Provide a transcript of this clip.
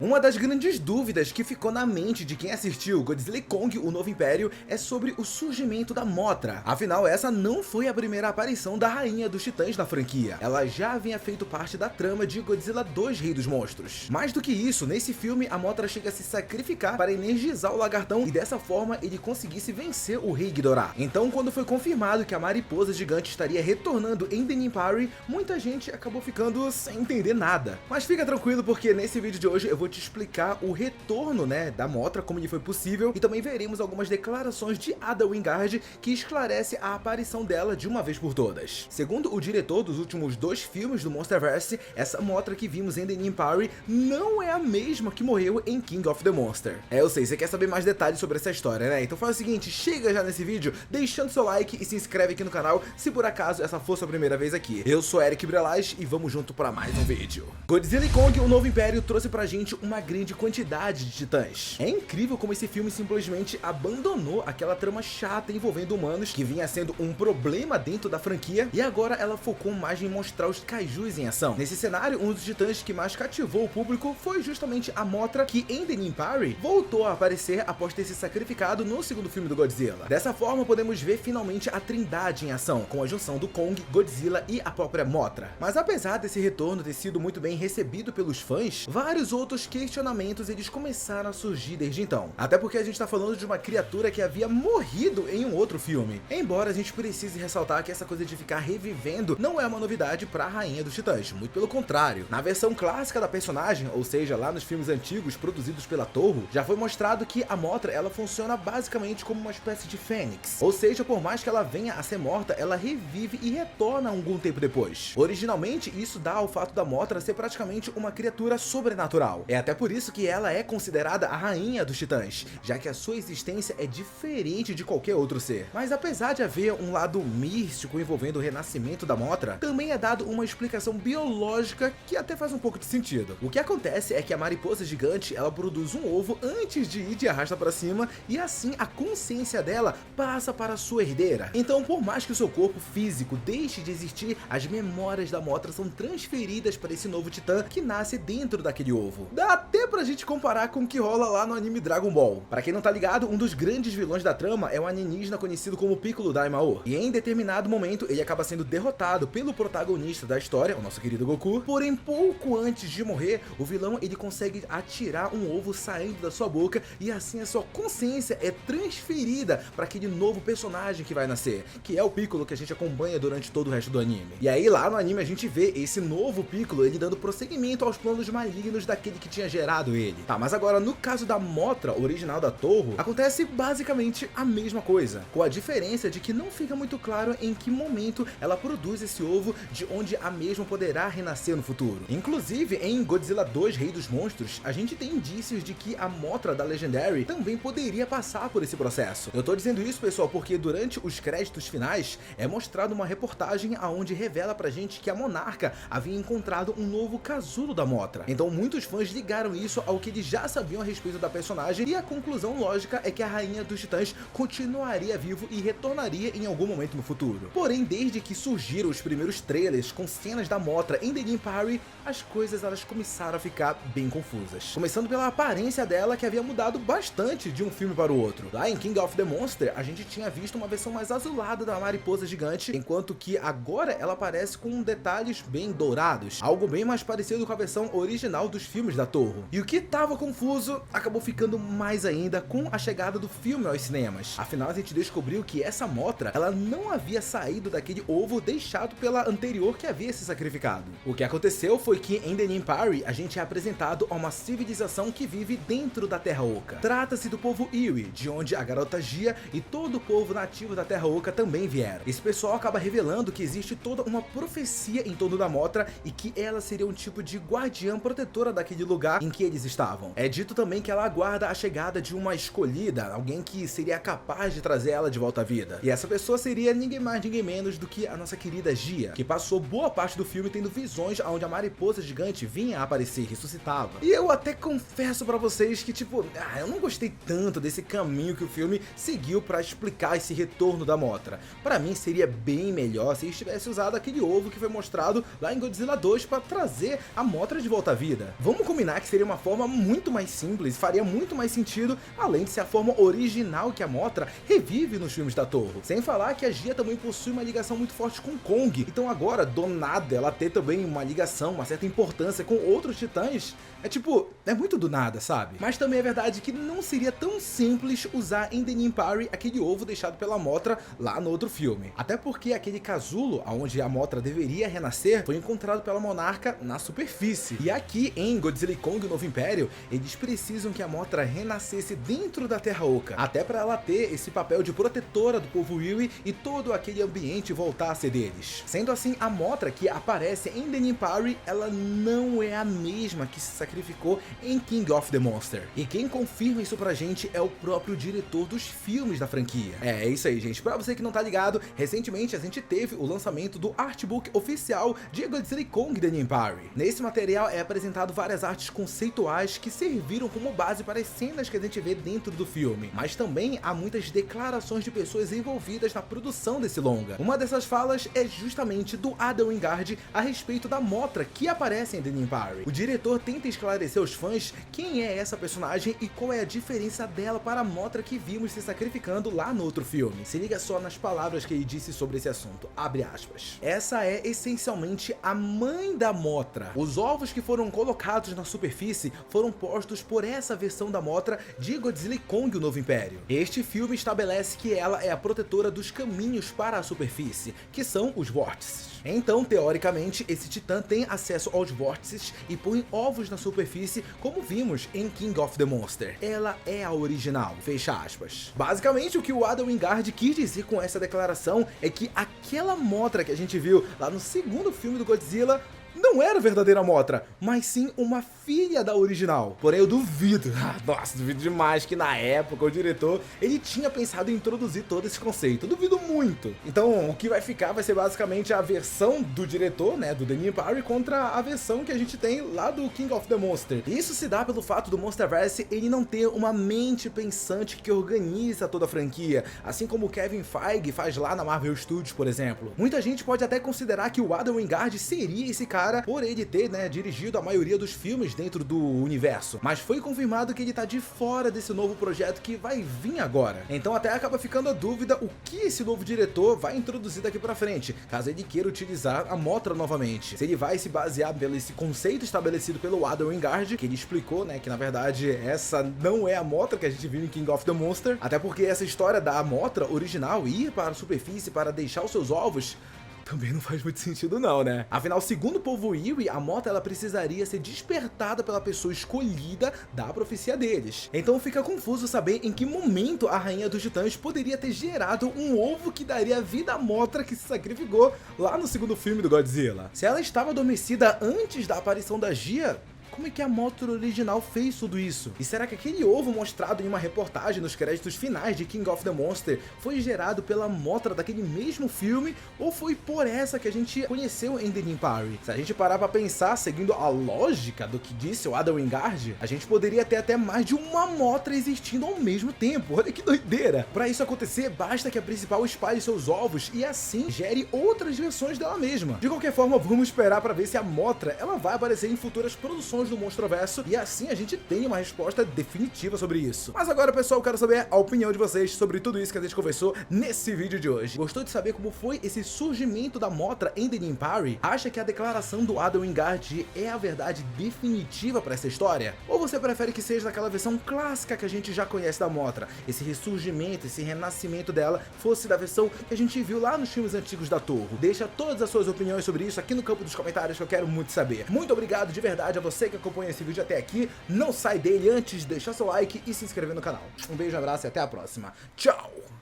Uma das grandes dúvidas que ficou na mente de quem assistiu Godzilla e Kong, o Novo Império, é sobre o surgimento da Mothra. Afinal, essa não foi a primeira aparição da Rainha dos Titãs na franquia. Ela já havia feito parte da trama de Godzilla 2, Rei dos Monstros. Mais do que isso, nesse filme, a Mothra chega a se sacrificar para energizar o lagartão e dessa forma ele conseguisse vencer o Rei Ghidorah. Então, quando foi confirmado que a mariposa gigante estaria retornando em The Nimpari, muita gente acabou ficando sem entender nada. Mas fica tranquilo, porque nesse vídeo de hoje eu vou te explicar o retorno, da Mothra, como ele foi possível, e também veremos algumas declarações de Ada Wingard que esclarece a aparição dela de uma vez por todas. Segundo o diretor dos últimos 2 filmes do Monsterverse, essa Mothra que vimos em The Nimpari não é a mesma que morreu em King of the Monster. Eu sei, você quer saber mais detalhes sobre essa história, né? Então faz o seguinte, chega já nesse vídeo, deixando seu like e se inscreve aqui no canal, se por acaso essa for sua primeira vez aqui. Eu sou Eric Brelas e vamos junto para mais um vídeo. Godzilla e Kong, o Novo Império, trouxe pra gente uma grande quantidade de titãs. É incrível como esse filme simplesmente abandonou aquela trama chata envolvendo humanos, que vinha sendo um problema dentro da franquia, e agora ela focou mais em mostrar os kaijus em ação. Nesse cenário, um dos titãs que mais cativou o público foi justamente a Mothra, que em The Nimpari voltou a aparecer após ter se sacrificado no segundo filme do Godzilla. Dessa forma, podemos ver finalmente a trindade em ação, com a junção do Kong, Godzilla e a própria Mothra. Mas apesar desse retorno ter sido muito bem recebido pelos fãs, vários outros questionamentos eles começaram a surgir desde então. Até porque a gente tá falando de uma criatura que havia morrido em um outro filme. Embora a gente precise ressaltar que essa coisa de ficar revivendo não é uma novidade pra Rainha dos Titãs, muito pelo contrário. Na versão clássica da personagem, ou seja, lá nos filmes antigos produzidos pela Toho, já foi mostrado que a Mothra ela funciona basicamente como uma espécie de fênix. Ou seja, por mais que ela venha a ser morta, ela revive e retorna algum tempo depois. Originalmente, isso dá ao fato da Mothra ser praticamente uma criatura sobrenatural. É até por isso que ela é considerada a Rainha dos Titãs, já que a sua existência é diferente de qualquer outro ser. Mas apesar de haver um lado místico envolvendo o renascimento da Mothra, também é dado uma explicação biológica que até faz um pouco de sentido. O que acontece é que a mariposa gigante ela produz um ovo antes de ir de arrasta para cima, e assim a consciência dela passa para sua herdeira. Então, por mais que o seu corpo físico deixe de existir, as memórias da Mothra são transferidas para esse novo titã que nasce dentro daquele ovo. Dá até pra gente comparar com o que rola lá no anime Dragon Ball. Pra quem não tá ligado, um dos grandes vilões da trama é um alienígena conhecido como Piccolo Daimao, e em determinado momento ele acaba sendo derrotado pelo protagonista da história, o nosso querido Goku. Porém, pouco antes de morrer, o vilão ele consegue atirar um ovo saindo da sua boca, e assim a sua consciência é transferida para aquele novo personagem que vai nascer, que é o Piccolo que a gente acompanha durante todo o resto do anime. E aí lá no anime a gente vê esse novo Piccolo ele dando prosseguimento aos planos malignos daquele que tinha gerado ele. Tá, mas agora no caso da Mothra original da Toho, acontece basicamente a mesma coisa, com a diferença de que não fica muito claro em que momento ela produz esse ovo, de onde a mesma poderá renascer no futuro. Inclusive em Godzilla 2, Rei dos Monstros, a gente tem indícios de que a Mothra da Legendary também poderia passar por esse processo. Eu tô dizendo isso, pessoal, porque durante os créditos finais é mostrado uma reportagem aonde revela pra gente que a Monarca havia encontrado um novo casulo da Mothra. Então muitos fãs ligaram isso ao que eles já sabiam a respeito da personagem, e a conclusão lógica é que a Rainha dos Titãs continuaria vivo e retornaria em algum momento no futuro. Porém, desde que surgiram os primeiros trailers com cenas da Mothra em The Nimpari, as coisas elas começaram a ficar bem confusas. Começando pela aparência dela, que havia mudado bastante de um filme para o outro. Lá em King of the Monster, a gente tinha visto uma versão mais azulada da mariposa gigante, enquanto que agora ela aparece com detalhes bem dourados, algo bem mais parecido com a versão original dos filmes da Toho. E o que tava confuso acabou ficando mais ainda com a chegada do filme aos cinemas. Afinal, a gente descobriu que essa Mothra ela não havia saído daquele ovo deixado pela anterior que havia se sacrificado. O que aconteceu foi que em The Nimpari a gente é apresentado a uma civilização que vive dentro da Terra Oca. Trata-se do povo Iwi, de onde a garota Gia e todo o povo nativo da Terra Oca também vieram. Esse pessoal acaba revelando que existe toda uma profecia em torno da Mothra e que ela seria um tipo de guardiã protetora daquele lugar em que eles estavam. É dito também que ela aguarda a chegada de uma escolhida, alguém que seria capaz de trazer ela de volta à vida. E essa pessoa seria ninguém mais, ninguém menos do que a nossa querida Gia, que passou boa parte do filme tendo visões onde a mariposa gigante vinha a aparecer, ressuscitava. E eu até confesso pra vocês que, eu não gostei tanto desse caminho que o filme seguiu pra explicar esse retorno da Mothra. Pra mim seria bem melhor se eles tivessem usado aquele ovo que foi mostrado lá em Godzilla 2 pra trazer a Mothra de volta à vida. Vamos combinar que seria uma forma muito mais simples, faria muito mais sentido, além de ser a forma original que a Mothra revive nos filmes da Toho. Sem falar que a Gia também possui uma ligação muito forte com Kong, então agora, do nada, ela ter também uma ligação, uma certa importância com outros titãs, é muito do nada, sabe? Mas também é verdade que não seria tão simples usar em The Nymphari aquele ovo deixado pela Mothra lá no outro filme. Até porque aquele casulo, onde a Mothra deveria renascer, foi encontrado pela Monarca na superfície. E aqui em Godzilla e Kong, o Novo Império, eles precisam que a Mothra renascesse dentro da Terra Oca, até para ela ter esse papel de protetora do povo Willy e todo aquele ambiente voltar a ser deles. Sendo assim, a Mothra que aparece em The Nymphari, ela não é a mesma que se sacrificou em King of the Monster. E quem confirma isso pra gente é o próprio diretor dos filmes da franquia. É isso aí, gente. Pra você que não tá ligado, recentemente a gente teve o lançamento do artbook oficial de Godzilla e Kong The Nymphari. Nesse material é apresentado várias artes conceituais que serviram como base para as cenas que a gente vê dentro do filme, mas também há muitas declarações de pessoas envolvidas na produção desse longa. Uma dessas falas é justamente do Adam Wingard a respeito da Mothra que aparece em The Nymphari. O diretor tenta esclarecer aos fãs quem é essa personagem e qual é a diferença dela para a Mothra que vimos se sacrificando lá no outro filme. Se liga só nas palavras que ele disse sobre esse assunto, abre aspas. Essa é essencialmente a mãe da Mothra. Os ovos que foram colocados na superfície foram postos por essa versão da Mothra de Godzilla e Kong, o Novo Império. Este filme estabelece que ela é a protetora dos caminhos para a superfície, que são os vórtices. Então, teoricamente, esse titã tem acesso aos vórtices e põe ovos na superfície, como vimos em King of the Monster. Ela é a original, fecha aspas. Basicamente, o que o Adam Wingard quis dizer com essa declaração é que aquela Mothra que a gente viu lá no segundo filme do Godzilla não era a verdadeira Mothra, mas sim uma filha da original. Porém, eu duvido, duvido demais que na época o diretor, ele tinha pensado em introduzir todo esse conceito. Eu duvido muito. Então, o que vai ficar vai ser basicamente a versão do diretor, né, do The Nymphari, contra a versão que a gente tem lá do King of the Monster. Isso se dá pelo fato do Monsterverse ele não ter uma mente pensante que organiza toda a franquia, assim como o Kevin Feige faz lá na Marvel Studios, por exemplo. Muita gente pode até considerar que o Adam Wingard seria esse cara por ele ter, dirigido a maioria dos filmes dentro do universo, mas foi confirmado que ele tá de fora desse novo projeto que vai vir agora. Então até acaba ficando a dúvida o que esse novo diretor vai introduzir daqui pra frente, caso ele queira utilizar a Mothra novamente. Se ele vai se basear nesse conceito estabelecido pelo Adam Wingard, que ele explicou, que na verdade essa não é a Mothra que a gente viu em King of the Monster, até porque essa história da Mothra original ir para a superfície para deixar os seus ovos também não faz muito sentido não, né? Afinal, segundo o povo Willy, a Mothra ela precisaria ser despertada pela pessoa escolhida da profecia deles. Então fica confuso saber em que momento a Rainha dos Titãs poderia ter gerado um ovo que daria vida à Mothra que se sacrificou lá no segundo filme do Godzilla. Se ela estava adormecida antes da aparição da Gia, como é que a Mothra original fez tudo isso? E será que aquele ovo mostrado em uma reportagem nos créditos finais de King of the Monster foi gerado pela Mothra daquele mesmo filme ou foi por essa que a gente conheceu em The Nymphari? Se a gente parar pra pensar, seguindo a lógica do que disse o Adam Wingard, a gente poderia ter até mais de uma Mothra existindo ao mesmo tempo. Olha que doideira! Pra isso acontecer, basta que a principal espalhe seus ovos e assim gere outras versões dela mesma. De qualquer forma, vamos esperar pra ver se a Mothra ela vai aparecer em futuras produções do Monstroverso e assim a gente tem uma resposta definitiva sobre isso. Mas agora, pessoal, eu quero saber a opinião de vocês sobre tudo isso que a gente conversou nesse vídeo de hoje. Gostou de saber como foi esse surgimento da Mothra em The Nymphari? Acha que a declaração do Adam Wingard é a verdade definitiva para essa história? Ou você prefere que seja daquela versão clássica que a gente já conhece da Mothra? Esse ressurgimento, esse renascimento dela fosse da versão que a gente viu lá nos filmes antigos da Toho? Deixa todas as suas opiniões sobre isso aqui no campo dos comentários que eu quero muito saber. Muito obrigado de verdade a você que acompanha esse vídeo até aqui. Não sai dele antes de deixar seu like e se inscrever no canal. Um beijo, um abraço e até a próxima. Tchau!